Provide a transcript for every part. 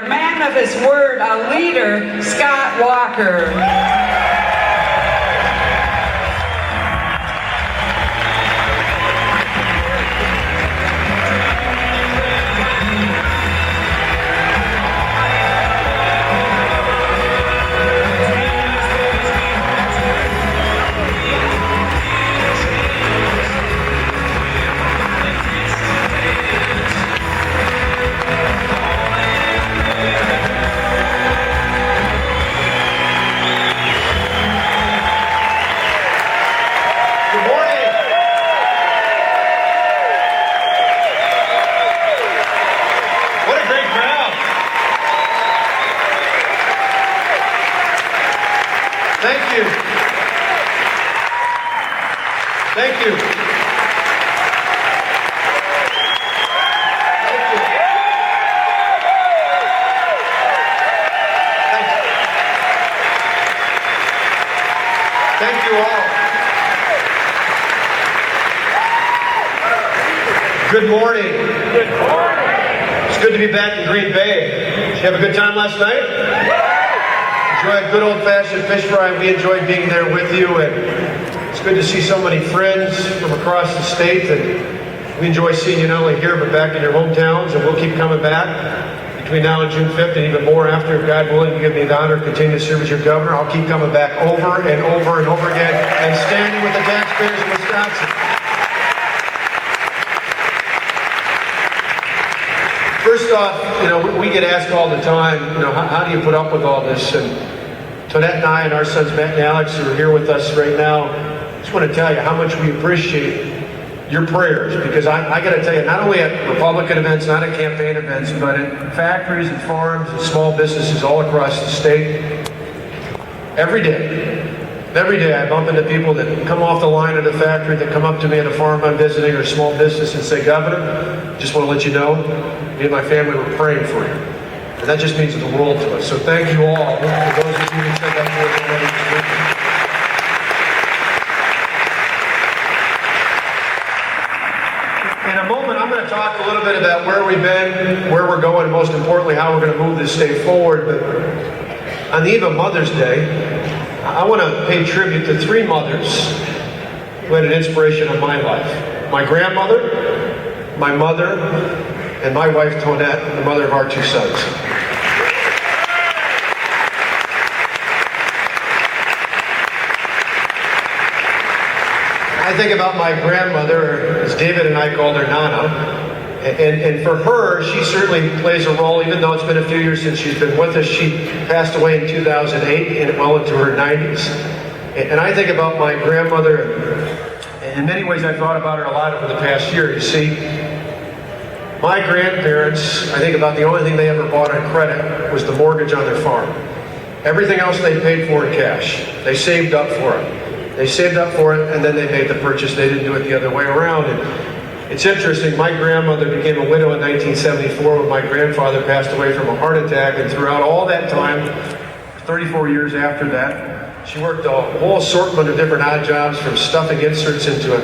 A man of his word, a leader, Scott Walker. Thank you. Thank you all. Good morning. Good morning. It's good to be back in Green Bay. Did you have a good time last night? Enjoyed a good old-fashioned fish fry. We enjoyed being there with you, and it's good to see so many friends from across the state, and we enjoy seeing you not only here but back in your hometowns, and we'll keep coming back between now and June 5th and even more after, if God willing, you give me the honor to continue to serve as your governor. I'll keep coming back over and over and over again and standing with the taxpayers of Wisconsin. First off, we get asked all the time, how do you put up with all this? And Tonette and I and our sons Matt and Alex, who are here with us right now, I just want to tell you how much we appreciate your prayers, because I got to tell you, not only at Republican events, not at campaign events, but at factories and farms and small businesses all across the state, every day I bump into people that come off the line at a factory, that come up to me at a farm I'm visiting or a small business and say, Governor, just want to let you know, me and my family were praying for you. And that just means the world to us. So thank you all, for those of you who said that to us already this weekend. In a moment, I'm going to talk a little bit about where we've been, where we're going, and most importantly, how we're going to move this state forward. But on the eve of Mother's Day, I want to pay tribute to three mothers who had an inspiration of my life. My grandmother, my mother, and my wife, Tonette, the mother of our two sons. I think about my grandmother, as David and I called her Nana, and for her, she certainly plays a role, even though it's been a few years since she's been with us. She passed away in 2008, and well into her 90s. And I think about my grandmother, and in many ways I've thought about her a lot over the past year. You see, my grandparents, I think about the only thing they ever bought on credit was the mortgage on their farm. Everything else they paid for in cash. They saved up for it. They saved up for it, and then they made the purchase. They didn't do it the other way around. And it's interesting, my grandmother became a widow in 1974 when my grandfather passed away from a heart attack, and throughout all that time, 34 years after that, she worked a whole assortment of different odd jobs, from stuffing inserts into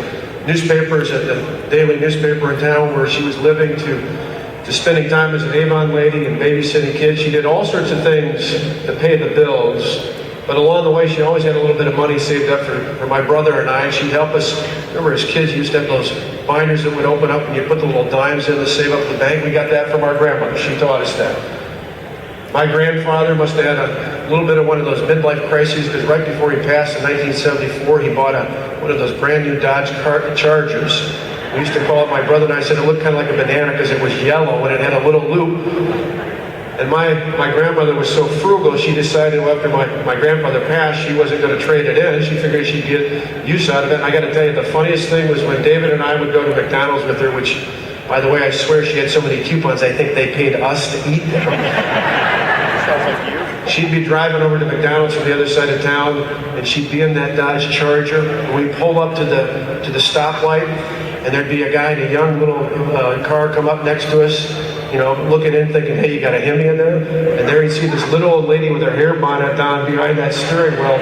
newspapers at the daily newspaper in town where she was living, to spending time as an Avon lady and babysitting kids. She did all sorts of things to pay the bills, but along the way she always had a little bit of money saved up for my brother and I, and she'd help us. Remember, as kids, you used to have those binders that would open up and you put the little dimes in to save up the bank. We got that from our grandmother. She taught us that. My grandfather must have had a little bit of one of those midlife crises, because right before he passed in 1974, he bought one of those brand new Dodge Chargers. We used to call it, my brother and I said, it looked kind of like a banana because it was yellow and it had a little loop. And my grandmother was so frugal, she decided, well, after my grandfather passed, she wasn't going to trade it in. She figured she'd get use out of it. And I got to tell you, the funniest thing was when David and I would go to McDonald's with her, which, by the way, I swear she had so many coupons, I think they paid us to eat them. Sounds like you. She'd be driving over to McDonald's from the other side of town, and she'd be in that Dodge Charger. And we'd pull up to the stoplight, and there'd be a guy in a young little car come up next to us, looking in, thinking, hey, you got a Hemi in there? And there he'd see this little old lady with her hair bonnet down behind that steering wheel.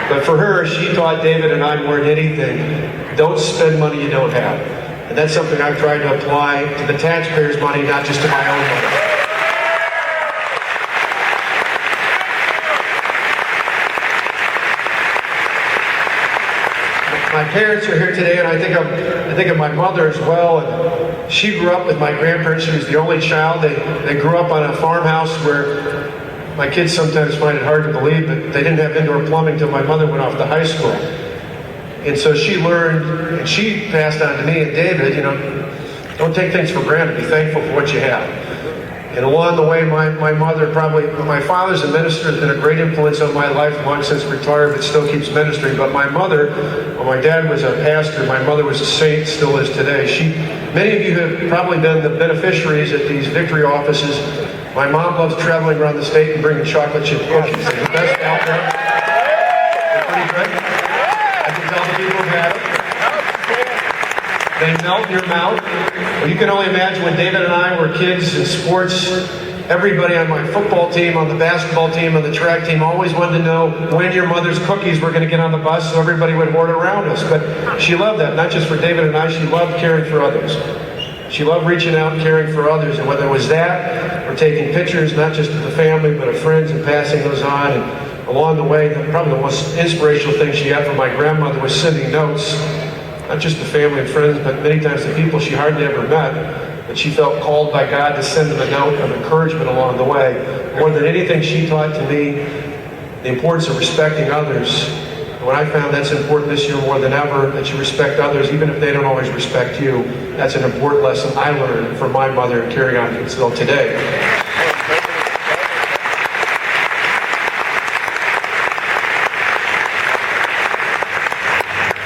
But for her, she taught David and I more than anything, don't spend money you don't have. And that's something I've tried to apply to the taxpayers' money, not just to my own money. parents are here today, and I think of my mother as well. And she grew up with my grandparents. She was the only child. They grew up on a farmhouse where my kids sometimes find it hard to believe, but they didn't have indoor plumbing until my mother went off to high school. And so she learned, and she passed on to me and David, don't take things for granted. Be thankful for what you have. And along the way, my mother my father's a minister, has been a great influence on my life, long since retired, but still keeps ministering. But my mother, my dad was a pastor, my mother was a saint, still is today. Many of you have probably been the beneficiaries at these victory offices. My mom loves traveling around the state and bringing chocolate chip cookies. They're the best out there. They're pretty good. I can tell the people who had them. They melt in your mouth. Well, you can only imagine when David and I were kids in sports, everybody on my football team, on the basketball team, on the track team always wanted to know when your mother's cookies were going to get on the bus, so everybody would hoard around us. But she loved that, not just for David and I, she loved caring for others. She loved reaching out and caring for others, and whether it was that or taking pictures, not just of the family, but of friends, and passing those on. And along the way, probably the most inspirational thing she had from my grandmother was sending notes, not just to family and friends, but many times to people she hardly ever met, but she felt called by God to send them a note of encouragement along the way. More than anything, she taught to me the importance of respecting others. And when I found that's important this year more than ever, that you respect others, even if they don't always respect you, that's an important lesson I learned from my mother and carrying on until today.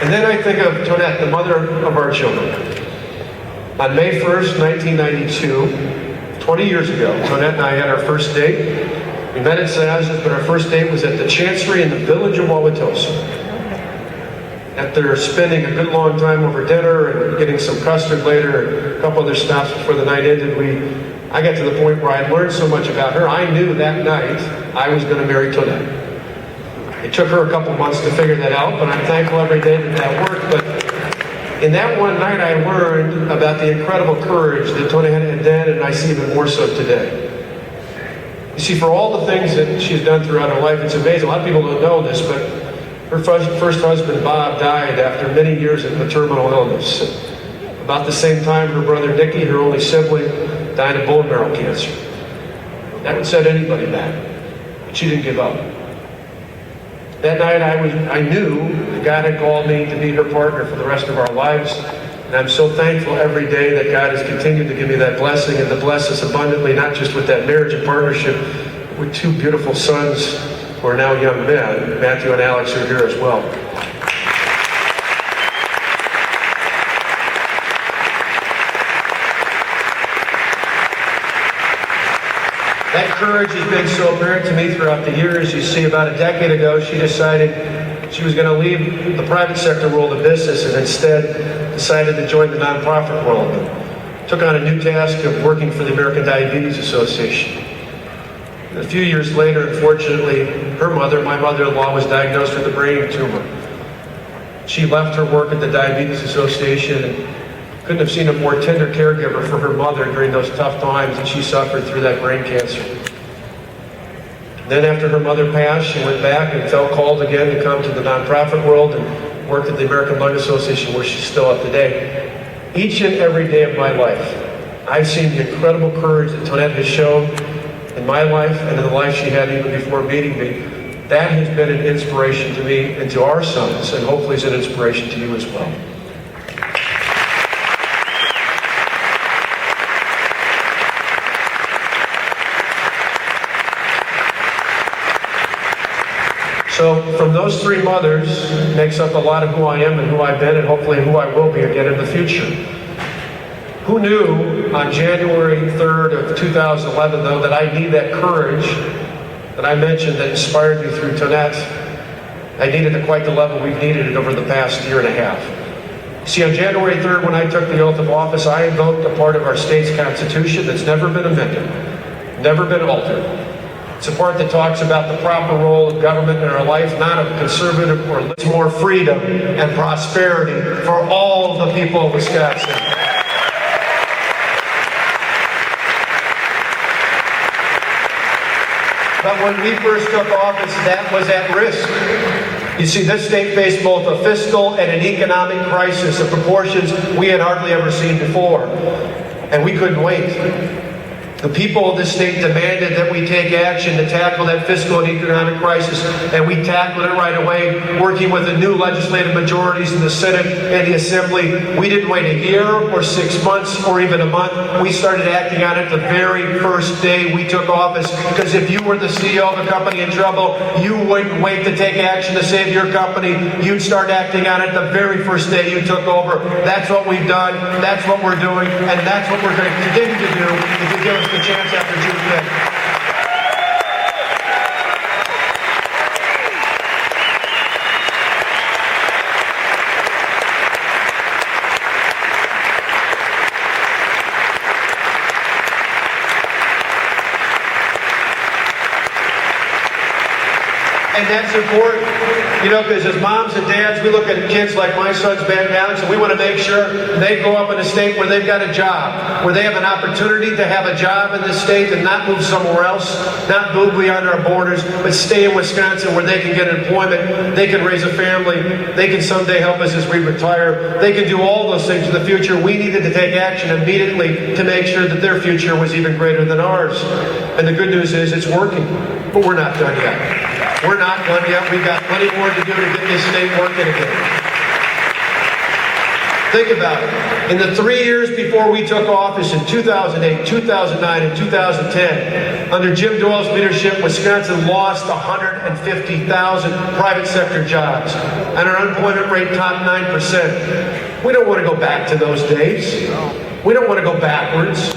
And then I think of Tonette, the mother of our children. On May 1st, 1992, 20 years ago, Tonette and I had our first date. We met at Saz's, but our first date was at the Chancery in the village of Wauwatosa. After spending a good long time over dinner and getting some custard later and a couple other stops before the night ended, I got to the point where I learned so much about her. I knew that night I was going to marry Tonette. It took her a couple months to figure that out, but I'm thankful every day that worked. But in that one night, I learned about the incredible courage that Tonette had then, and I see even more so today. You see, for all the things that she's done throughout her life, it's amazing. A lot of people don't know this, but her first husband, Bob, died after many years of a terminal illness. About the same time, her brother, Dickie, her only sibling, died of bone marrow cancer. That would set anybody back, but she didn't give up. That night I knew that God had called me to be her partner for the rest of our lives. And I'm so thankful every day that God has continued to give me that blessing and to bless us abundantly, not just with that marriage and partnership, but with two beautiful sons who are now young men. Matthew and Alex are here as well. That courage has been so apparent to me throughout the years. You see, about a decade ago, she decided she was going to leave the private sector world of business and instead decided to join the nonprofit world. Took on a new task of working for the American Diabetes Association. And a few years later, unfortunately, her mother, my mother-in-law, was diagnosed with a brain tumor. She left her work at the Diabetes Association and couldn't have seen a more tender caregiver for her mother during those tough times that she suffered through that brain cancer. Then after her mother passed, she went back and felt called again to come to the nonprofit world and worked at the American Lung Association, where she's still at today. Each and every day of my life, I've seen the incredible courage that Tonette has shown in my life and in the life she had even before meeting me. That has been an inspiration to me and to our sons, and hopefully is an inspiration to you as well. So from those three mothers makes up a lot of who I am and who I've been and hopefully who I will be again in the future. Who knew on January 3rd of 2011, though, that I need that courage that I mentioned that inspired me through Tonette. I needed it quite the level we've needed it over the past year and a half. See, on January 3rd, when I took the oath of office, I invoked a part of our state's constitution that's never been amended, never been altered. It's a part that talks about the proper role of government in our life, not of conservative or more freedom and prosperity for all the people of Wisconsin. But when we first took office, that was at risk. You see, this state faced both a fiscal and an economic crisis of proportions we had hardly ever seen before. And we couldn't wait. The people of this state demanded that we take action to tackle that fiscal and economic crisis, and we tackled it right away, working with the new legislative majorities in the Senate and the Assembly. We didn't wait a year or 6 months or even a month. We started acting on it the very first day we took office, because if you were the CEO of a company in trouble, you wouldn't wait to take action to save your company. You'd start acting on it the very first day you took over. That's what we've done, that's what we're doing, and that's what we're going to continue to do if you give us the chance after June 5th. And that's important, because as moms and dads, we look at kids like my son's back down, so we want to make sure they grow up in a state where they've got a job, where they have an opportunity to have a job in this state and not move somewhere else, not move beyond our borders, but stay in Wisconsin where they can get employment, they can raise a family, they can someday help us as we retire, they can do all those things in the future. We needed to take action immediately to make sure that their future was even greater than ours. And the good news is it's working, but we're not done yet. We're not done yet. We've got plenty more to do to get this state working again. Think about it. In the 3 years before we took office in 2008, 2009, and 2010, under Jim Doyle's leadership, Wisconsin lost 150,000 private sector jobs, and our unemployment rate topped 9%. We don't want to go back to those days. We don't want to go backwards.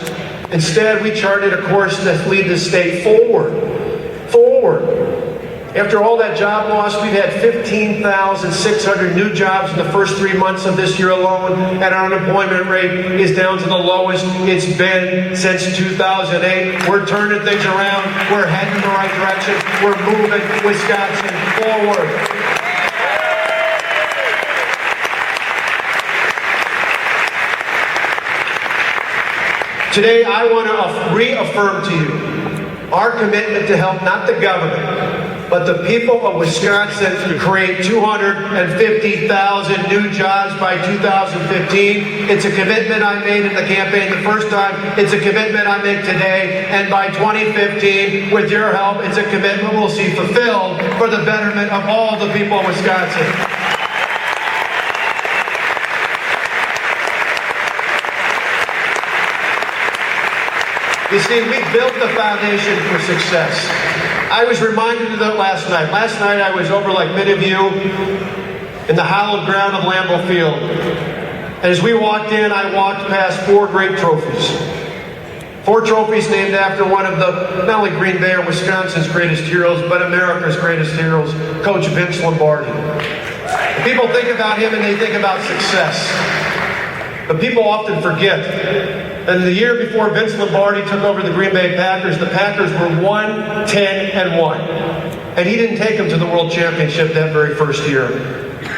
Instead, we charted a course that lead the state forward. After all that job loss, we've had 15,600 new jobs in the first 3 months of this year alone, and our unemployment rate is down to the lowest it's been since 2008. We're turning things around. We're heading in the right direction. We're moving Wisconsin forward. Today, I want to reaffirm to you our commitment to help not the government, but the people of Wisconsin create 250,000 new jobs by 2015. It's a commitment I made in the campaign the first time. It's a commitment I make today. And by 2015, with your help, it's a commitment we'll see fulfilled for the betterment of all the people of Wisconsin. You see, we built the foundation for success. I was reminded of that last night. Last night I was over, like many of you, in the hallowed ground of Lambeau Field. And as we walked in, I walked past 4 great trophies. 4 trophies named after one of the, not only Green Bay or Wisconsin's greatest heroes, but America's greatest heroes, Coach Vince Lombardi. People think about him and they think about success. But people often forget. And the year before Vince Lombardi took over the Green Bay Packers, the Packers were 1-10-1. And he didn't take them to the World Championship that very first year.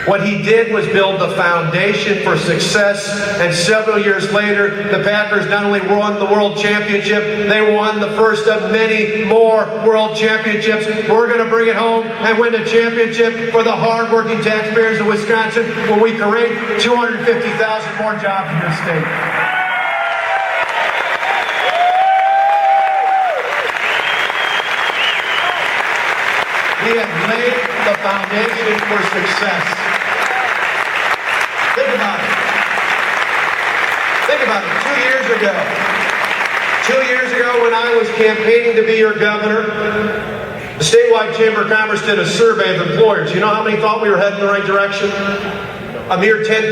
What he did was build the foundation for success, and several years later, the Packers not only won the World Championship, they won the first of many more World Championships. We're going to bring it home and win the championship for the hard-working taxpayers of Wisconsin when we create 250,000 more jobs in this state. We have laid the foundation for success. Think about it. Think about it. 2 years ago when I was campaigning to be your governor, the statewide Chamber of Commerce did a survey of employers. You know how many thought we were heading in the right direction? A mere 10%.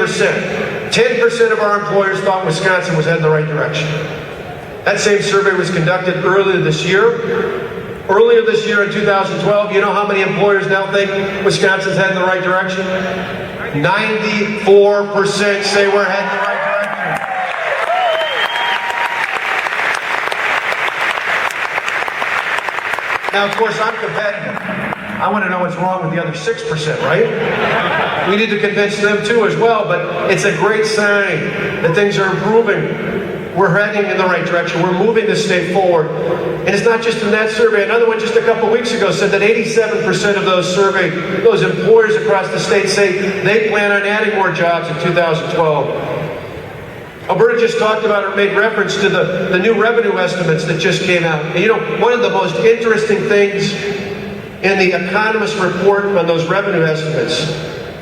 10% of our employers thought Wisconsin was heading in the right direction. That same survey was conducted earlier this year. Earlier this year in 2012, you know how many employers now think Wisconsin's heading in the right direction? 94% say we're heading in the right direction. Now, of course, I'm competitive. I want to know what's wrong with the other 6%, right? We need to convince them too as well, but it's a great sign that things are improving. we're heading in the right direction. We're moving the state forward. And it's not just in that survey. Another one just a couple weeks ago said that 87% of those surveyed, those employers across the state say they plan on adding more jobs in 2012. Alberta just talked about or made reference to the new revenue estimates that just came out. And you know, one of the most interesting things in the economist report on those revenue estimates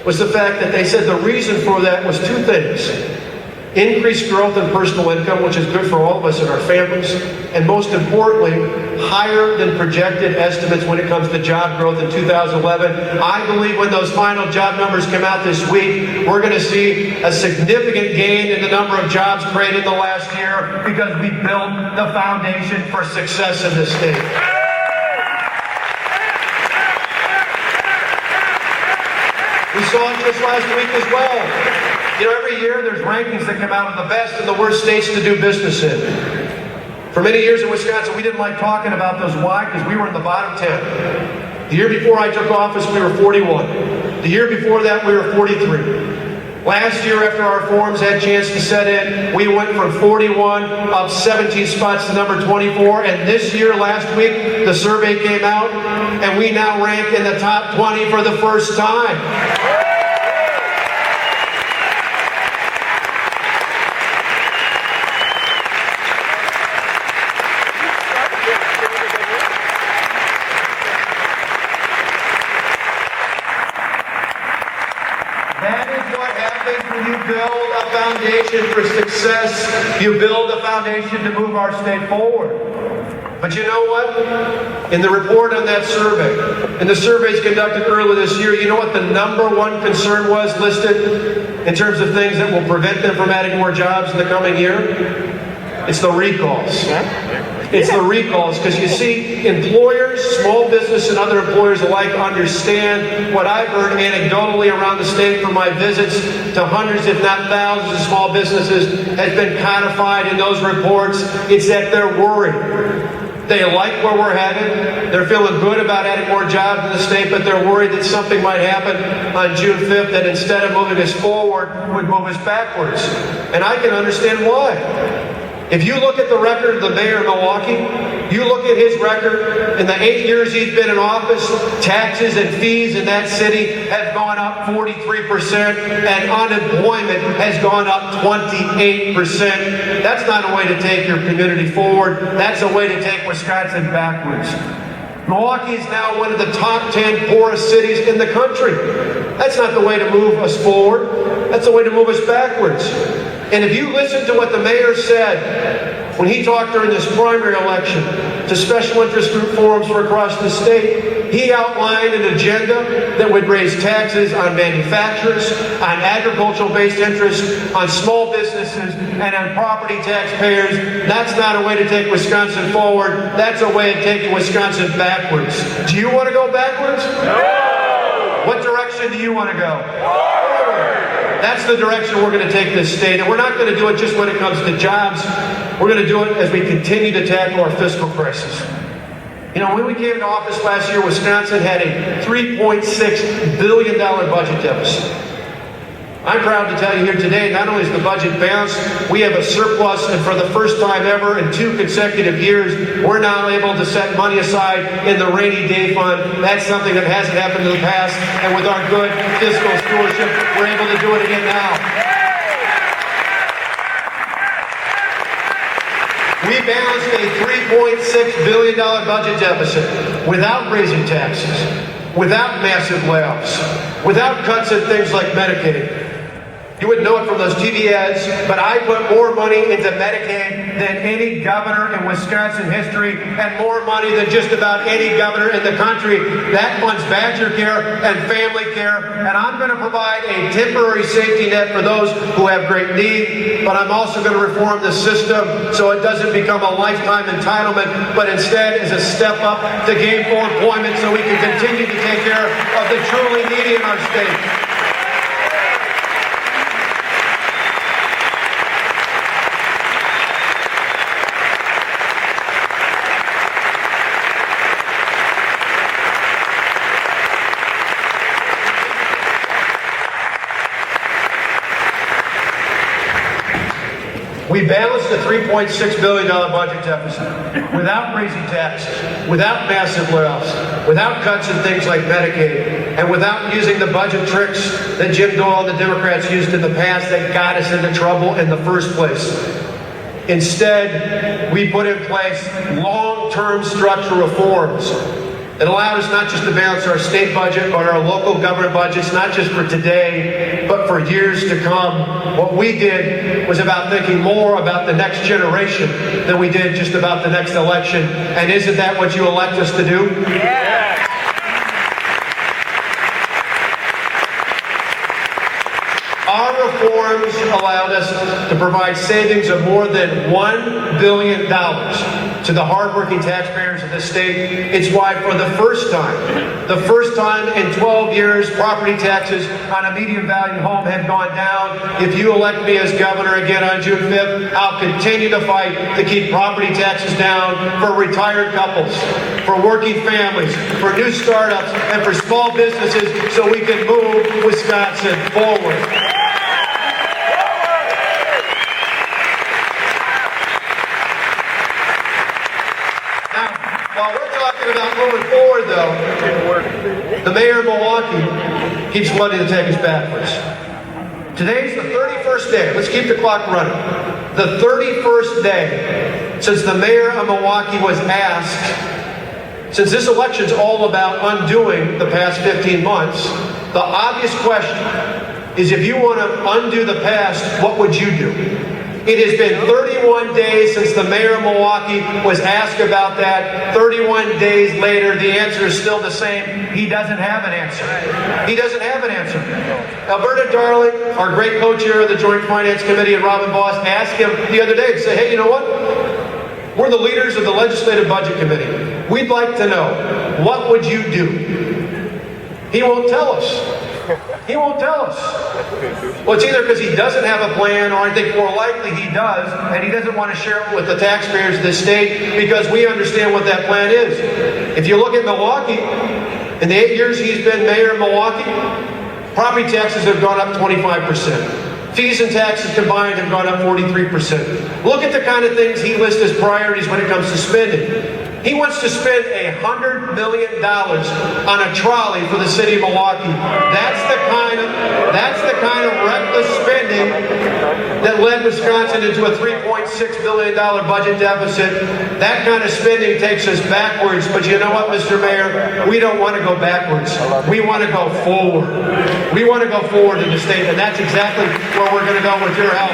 was the fact that they said the reason for that was two things. Increased growth in personal income, which is good for all of us and our families, and most importantly, higher than projected estimates when it comes to job growth in 2011. I believe when those final job numbers come out this week, we're going to see a significant gain in the number of jobs created in the last year because we built the foundation for success in this state. We saw it just last week as well. You know, every year there's rankings that come out of the best and the worst states to do business in. For many years in Wisconsin, we didn't like talking about those. Why? Because we were in the bottom 10. The year before I took office, we were 41. The year before that, we were 43. Last year, after our reforms had a chance to set in, we went from 41 up 17 spots to number 24. And this year, last week, the survey came out, and we now rank in the top 20 for the first time. For success, you build a foundation to move our state forward. But you know what? In the report on that survey, in the surveys conducted earlier this year, you know what the number one concern was listed in terms of things that will prevent them from adding more jobs in the coming year? It's the recalls. It's the recalls, because you see, employers, small business and other employers alike understand what I've heard anecdotally around the state from my visits to hundreds, if not thousands, of small businesses has been codified in those reports. It's that they're worried. They like where we're headed. They're feeling good about adding more jobs in the state, but they're worried that something might happen on June 5th that instead of moving us forward, would move us backwards. And I can understand why. If you look at the record of the mayor of Milwaukee, you look at his record in the 8 years he's been in office, taxes and fees in that city have gone up 43% and unemployment has gone up 28%. That's not a way to take your community forward. That's a way to take Wisconsin backwards. Milwaukee is now one of the top 10 poorest cities in the country. That's not the way to move us forward. That's the way to move us backwards. And if you listen to what the mayor said when he talked during this primary election to special interest group forums from across the state, he outlined an agenda that would raise taxes on manufacturers, on agricultural-based interests, on small businesses, and on property taxpayers. That's not a way to take Wisconsin forward. That's a way of taking Wisconsin backwards. Do you want to go backwards? No! What direction do you want to go? Forward! That's the direction we're going to take this state. And we're not going to do it just when it comes to jobs. We're going to do it as we continue to tackle our fiscal crisis. You know, when we came into office last year, Wisconsin had a $3.6 billion budget deficit. I'm proud to tell you here today, not only is the budget balanced, we have a surplus, and for the first time ever in 2 consecutive years, we're now able to set money aside in the rainy day fund. That's something that hasn't happened in the past, and with our good fiscal stewardship, we're able to do it again now. We balanced a $3.6 billion budget deficit without raising taxes, without massive layoffs, without cuts in things like Medicaid. You wouldn't know it from those TV ads, but I put more money into Medicaid than any governor in Wisconsin history, and more money than just about any governor in the country. That funds Badger Care and family care, and I'm going to provide a temporary safety net for those who have great need, but I'm also going to reform the system so it doesn't become a lifetime entitlement, but instead is a step up to gainful employment so we can continue to take care of the truly needy in our state. We balanced a $3.6 billion budget deficit without raising taxes, without massive layoffs, without cuts in things like Medicaid, and without using the budget tricks that Jim Doyle and the Democrats used in the past that got us into trouble in the first place. Instead, we put in place long-term structural reforms that allowed us not just to balance our state budget, but our local government budgets, not just for today, but for years to come. What we did was about thinking more about the next generation than we did just about the next election. And isn't that what you elect us to do? Yeah. Our reforms allowed us to provide savings of more than $1 billion to the hardworking taxpayers of this state. It's why for the first time in 12 years, property taxes on a median value home have gone down. If you elect me as governor again on June 5th, I'll continue to fight to keep property taxes down for retired couples, for working families, for new startups, and for small businesses so we can move Wisconsin forward. While we're talking about moving forward, though, the mayor of Milwaukee keeps wanting to take us backwards. Today's the 31st day. Let's keep the clock running. The 31st day since the mayor of Milwaukee was asked, since this election's all about undoing the past 15 months, the obvious question is if you want to undo the past, what would you do? It has been 31 days since the mayor of Milwaukee was asked about that. 31 days later, the answer is still the same. He doesn't have an answer. He doesn't have an answer. Alberta Darling, our great co-chair of the Joint Finance Committee, and Robin Voss asked him the other day to say, hey, you know what? We're the leaders of the Legislative Budget Committee. We'd like to know, what would you do? He won't tell us. He won't tell us. Well, it's either because he doesn't have a plan, or I think more likely he does, and he doesn't want to share it with the taxpayers of this state because we understand what that plan is. If you look at Milwaukee, in the 8 years he's been mayor of Milwaukee, property taxes have gone up 25%. Fees and taxes combined have gone up 43%. Look at the kind of things he lists as priorities when it comes to spending. He wants to spend $100 million on a trolley for the city of Milwaukee. That's the kind of reckless spending that led Wisconsin into a $3.6 billion budget deficit. That kind of spending takes us backwards. But you know what, Mr. Mayor? We don't want to go backwards. We want to go forward. We want to go forward in the state, and that's exactly where we're going to go with your help.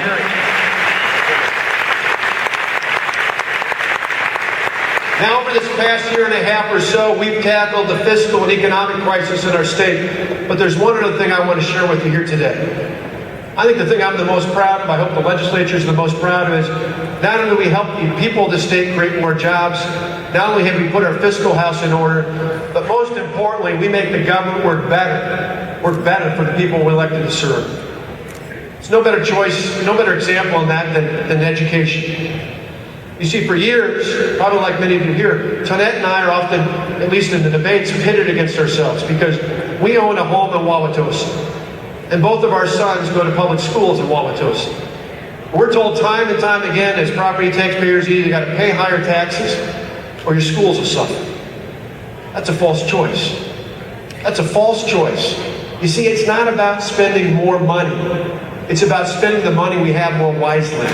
Now, over this past year and a half or so, we've tackled the fiscal and economic crisis in our state. But there's one other thing I want to share with you here today. I think the thing I'm the most proud of, I hope the legislature is the most proud of, is not only do we help the people of the state create more jobs, not only have we put our fiscal house in order, but most importantly, we make the government work better for the people we're elected to serve. There's no better choice, no better example on that than education. You see, for years, probably like many of you here, Tonette and I are often, at least in the debates, pitted against ourselves because we own a home in Wauwatosa. And both of our sons go to public schools in Wauwatosa. We're told time and time again as property taxpayers, you either got to pay higher taxes or your schools will suffer. That's a false choice. That's a false choice. You see, it's not about spending more money. It's about spending the money we have more wisely.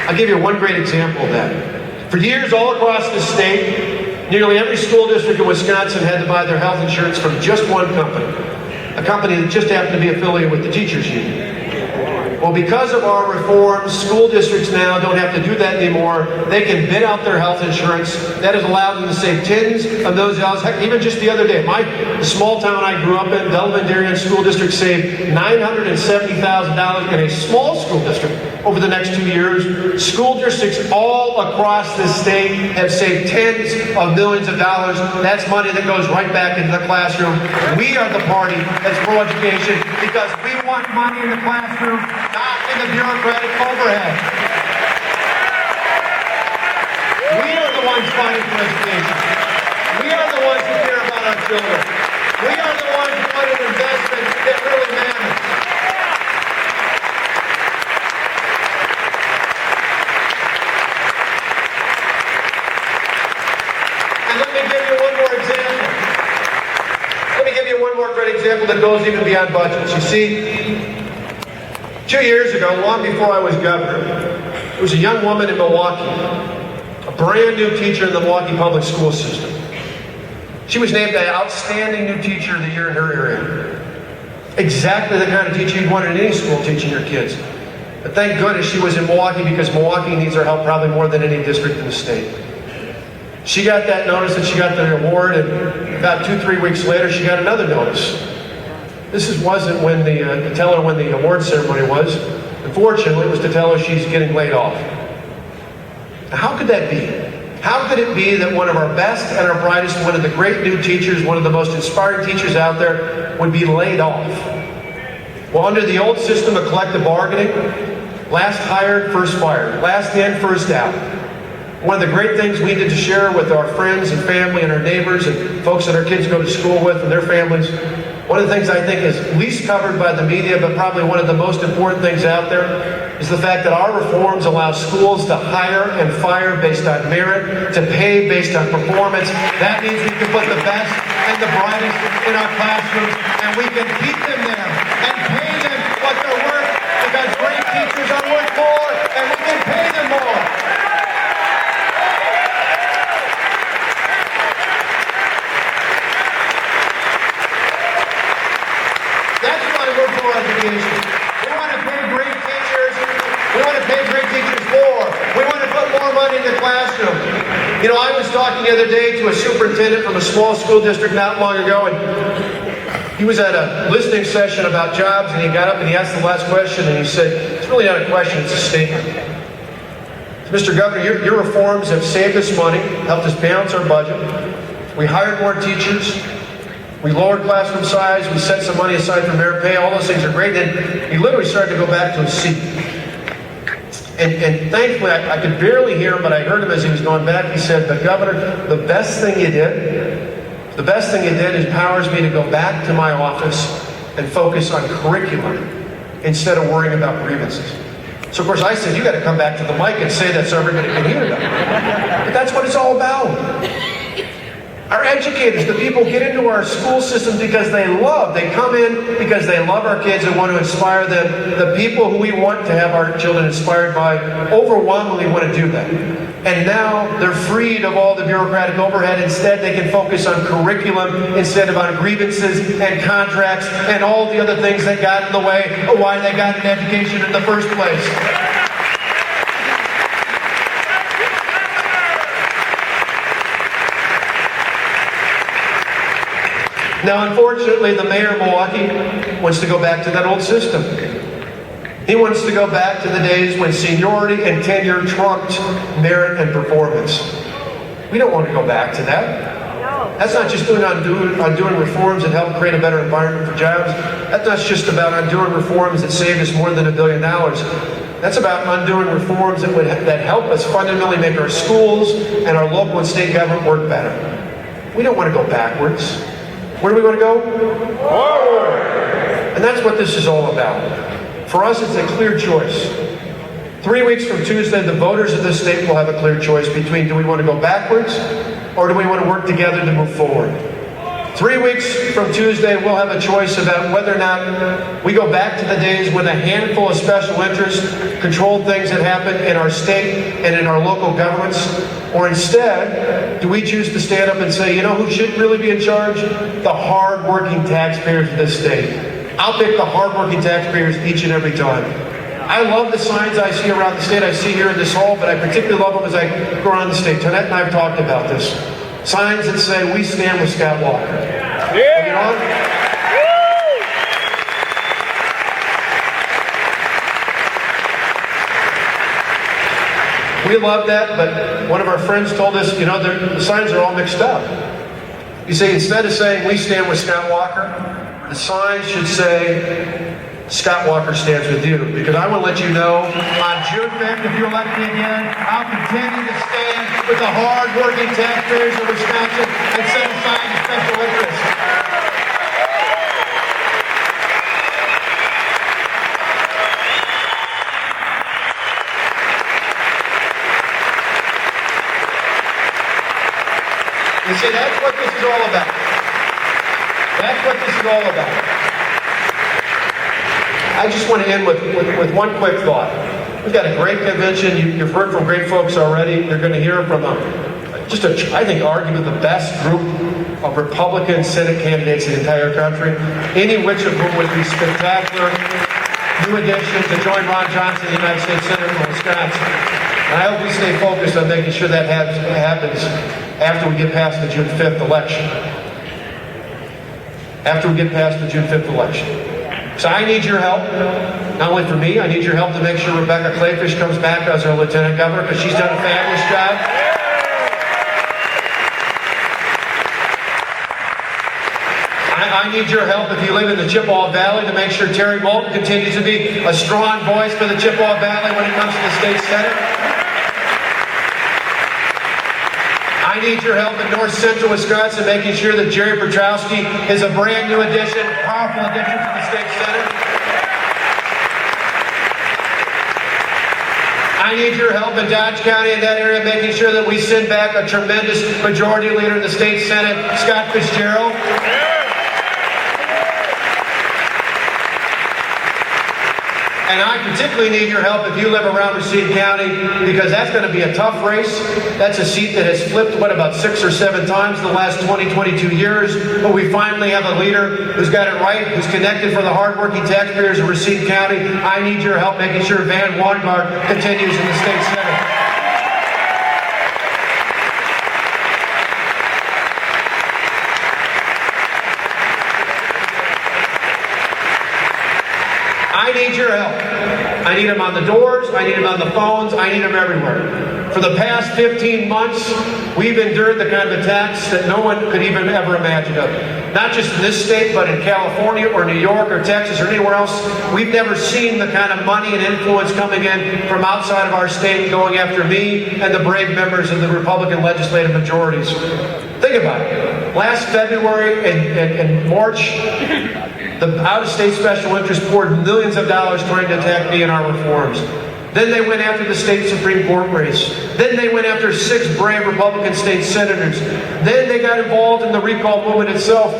I'll give you one great example of that. For years, all across the state, nearly every school district in Wisconsin had to buy their health insurance from just one company, a company that just happened to be affiliated with the teachers union. Well, because of our reforms, school districts now don't have to do that anymore. They can bid out their health insurance. That has allowed them to save tens of those dollars. Heck, even just the other day, the small town I grew up in, Delavan Darien School District, saved $970,000 in a small school district over the next 2 years. School districts all across the state have saved tens of millions of dollars. That's money that goes right back into the classroom. We are the party that's pro-education because we want money in the classroom, not in the bureaucratic overhead. We are the ones fighting for education. We are the ones who care about our children. We are the ones who want an investment that really matters. And let me give you one more example. Let me give you one more great example that goes even beyond budgets. You see, 2 years ago, long before I was governor, there was a young woman in Milwaukee, a brand new teacher in the Milwaukee public school system. She was named the Outstanding New Teacher of the Year in her area. Exactly the kind of teacher you'd want in any school teaching your kids. But thank goodness she was in Milwaukee, because Milwaukee needs our help probably more than any district in the state. She got that notice and she got the award, and about 2-3 weeks later she got another notice. Wasn't when to tell her when the award ceremony was. Unfortunately, it was to tell her she's getting laid off. Now, how could that be? How could it be that one of our best and our brightest, one of the great new teachers, one of the most inspiring teachers out there would be laid off? Well, under the old system of collective bargaining, last hired, first fired, last in, first out. One of the great things we did to share with our friends and family and our neighbors and folks that our kids go to school with and their families, one of the things I think is least covered by the media, but probably one of the most important things out there, is the fact that our reforms allow schools to hire and fire based on merit, to pay based on performance. That means we can put the best and the brightest in our classrooms, and we can keep them there and pay them what they're worth, because great teachers are worth more, and we can pay them more. That's why we're for education. We want to pay great teachers. We want to pay great teachers more. We want to put more money in the classroom. You know, I was talking the other day to a superintendent from a small school district not long ago, and he was at a listening session about jobs, and he got up and he asked the last question, and he said, it's really not a question, it's a statement. Mr. Governor, your reforms have saved us money, helped us balance our budget. We hired more teachers. We lowered classroom size. We set some money aside for merit pay. All those things are great. And he literally started to go back to his seat. And thankfully, I could barely hear him, but I heard him as he was going back. He said, "But Governor, the best thing you did empowers me to go back to my office and focus on curriculum instead of worrying about grievances." So of course I said, you got to come back to the mic and say that so everybody can hear that. But that's what it's all about. Our educators, the people, get into our school systems because they come in because they love our kids and want to inspire them. The people who we want to have our children inspired by overwhelmingly want to do that. And now they're freed of all the bureaucratic overhead. Instead, they can focus on curriculum instead of on grievances and contracts and all the other things that got in the way of why they got an education in the first place. Now, unfortunately, the mayor of Milwaukee wants to go back to that old system. He wants to go back to the days when seniority and tenure trumped merit and performance. We don't want to go back to that. That's not just undoing reforms that help create a better environment for jobs. That's not just about undoing reforms that save us more than $1 billion. That's about undoing reforms that help us fundamentally make our schools and our local and state government work better. We don't want to go backwards. Where do we want to go? Forward! And that's what this is all about. For us, it's a clear choice. 3 weeks from Tuesday, the voters of this state will have a clear choice between do we want to go backwards or do we want to work together to move forward. 3 weeks from Tuesday, we'll have a choice about whether or not we go back to the days when a handful of special interests controlled things that happen in our state and in our local governments. Or instead, do we choose to stand up and say, you know who should really be in charge? The hard-working taxpayers of this state. I'll pick the hard-working taxpayers each and every time. I love the signs I see around the state. I see here in this hall, but I particularly love them as I go around the state. Tonette and I have talked about this. Signs that say, we stand with Scott Walker. Yeah! We love that, but one of our friends told us, you know, the signs are all mixed up. You see, instead of saying, we stand with Scott Walker, the signs should say, Scott Walker stands with you. Because I want to let you know, on June 5th, if you elect me again, I'll continue to stand with the hard-working taxpayers of Wisconsin. and set aside the special interest. You see, that's what this is all about. That's what this is all about. I just want to end with one quick thought. We've got a great convention. You've heard from great folks already. You're going to hear from I think, arguably the best group of Republican Senate candidates in the entire country, any which of whom would be spectacular new addition to join Ron Johnson, the United States Senator from Wisconsin. And I hope we stay focused on making sure that happens after we get past the June 5th election. After we get past the June 5th election. So I need your help, not only for me, I need your help to make sure Rebecca Kleefisch comes back as our Lieutenant Governor, because she's done a fabulous job. I need your help if you live in the Chippewa Valley to make sure Terry Moulton continues to be a strong voice for the Chippewa Valley when it comes to the state Senate. I need your help in north central Wisconsin, making sure that Jerry Petrowski is a brand new addition, powerful addition to the state Senate. I need your help in Dodge County in that area, making sure that we send back a tremendous majority leader in the state Senate, Scott Fitzgerald. And I particularly need your help if you live around Racine County, because that's going to be a tough race. That's a seat that has flipped, about 6 or 7 times in the last 22 years. But we finally have a leader who's got it right, who's connected for the hardworking taxpayers of Racine County. I need your help making sure Van Wanggaard continues in the state Senate. I need your help. I need them on the doors, I need them on the phones, I need them everywhere. For the past 15 months, we've endured the kind of attacks that no one could even ever imagine of. Not just in this state, but in California or New York or Texas or anywhere else. We've never seen the kind of money and influence coming in from outside of our state going after me and the brave members of the Republican legislative majorities. Think about it. Last February and March, the out-of-state special interest poured millions of dollars trying to attack me and our reforms. Then they went after the state Supreme Court race. Then they went after 6 brave Republican state senators. Then they got involved in the recall movement itself.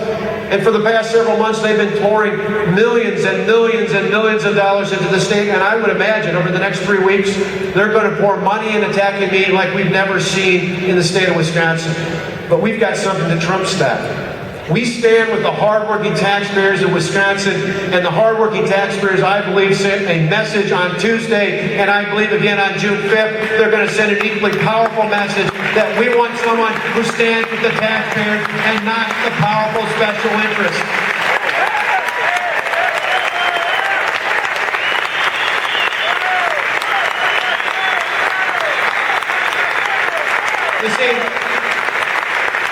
And for the past several months, they've been pouring millions and millions and millions of dollars into the state. And I would imagine over the next 3 weeks, they're going to pour money in attacking me like we've never seen in the state of Wisconsin. But we've got something that trumps that. We stand with the hardworking taxpayers of Wisconsin, and the hardworking taxpayers, I believe, sent a message on Tuesday, and I believe again on June 5th, they're going to send an equally powerful message that we want someone who stands with the taxpayers and not the powerful special interests. You see,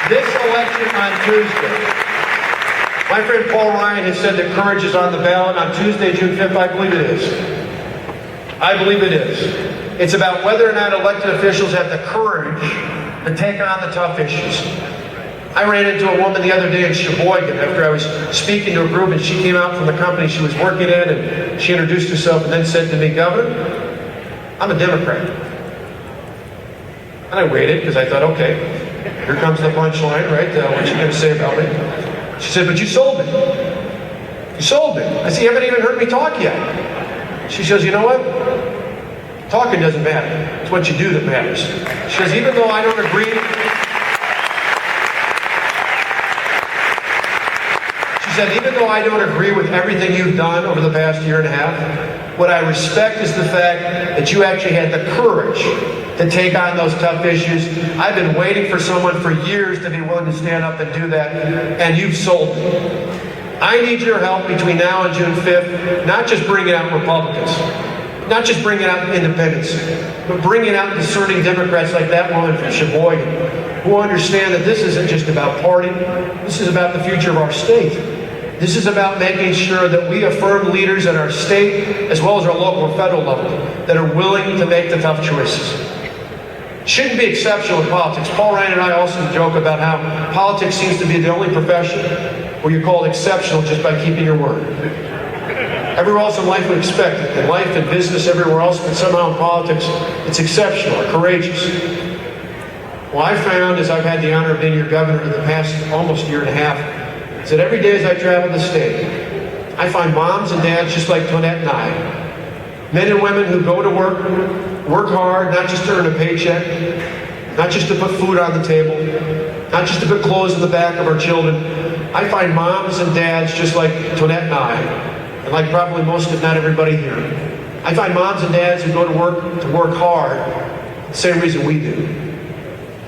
this election on Tuesday, my friend Paul Ryan has said that courage is on the ballot on Tuesday, June 5th. I believe it is. I believe it is. It's about whether or not elected officials have the courage to take on the tough issues. I ran into a woman the other day in Sheboygan after I was speaking to a group, and she came out from the company she was working in, and she introduced herself and then said to me, "Governor, I'm a Democrat." And I waited because I thought, okay, here comes the punchline, right? What's she going to say about me? She said, "But you sold me. You sold me." I said, "You haven't even heard me talk yet." She says, "You know what? Talking doesn't matter. It's what you do that matters." She says, "Even though I don't agree," she said, "even though I don't agree with everything you've done over the past year and a half, what I respect is the fact that you actually had the courage to take on those tough issues. I've been waiting for someone for years to be willing to stand up and do that, and you've sold me. I need your help between now and June 5th, not just bringing out Republicans, not just bringing out independents, but bringing out discerning Democrats like that woman from Sheboygan, who understand that this isn't just about party, this is about the future of our state. This is about making sure that we affirm leaders in our state, as well as our local and federal level, that are willing to make the tough choices. Shouldn't be exceptional in politics. Paul Ryan and I also joke about how politics seems to be the only profession where you're called exceptional just by keeping your word. Everywhere else in life we expect it. In life, in business, everywhere else, but somehow in politics, it's exceptional or courageous. Well, I found, as I've had the honor of being your governor in the past almost year and a half, is that every day as I travel the state, I find moms and dads just like Tonette and I, men and women who go to work hard, not just to earn a paycheck, not just to put food on the table, not just to put clothes in the back of our children. I find moms and dads just like Tonette and I, and like probably most, if not everybody here. I find moms and dads who go to work hard, the same reason we do.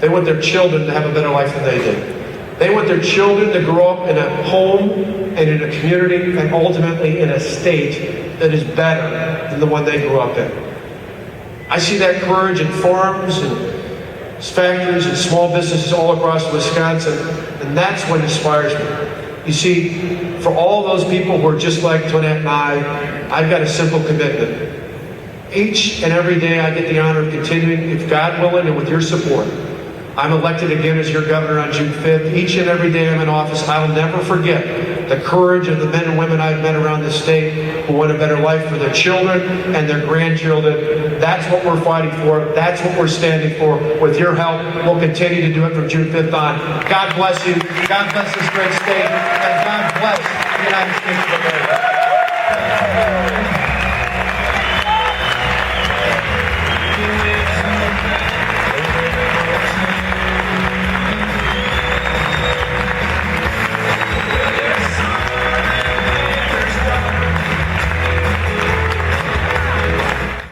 They want their children to have a better life than they did. They want their children to grow up in a home and in a community and ultimately in a state that is better than the one they grew up in. I see that courage in farms and factories and small businesses all across Wisconsin, and that's what inspires me. You see, for all those people who are just like Tonette and I've got a simple commitment. Each and every day I get the honor of continuing, if God willing and with your support, I'm elected again as your governor on June 5th. Each and every day I'm in office, I'll never forget the courage of the men and women I've met around this state who want a better life for their children and their grandchildren. That's what we're fighting for. That's what we're standing for. With your help, we'll continue to do it from June 5th on. God bless you. God bless this great state. And God bless the United States of America.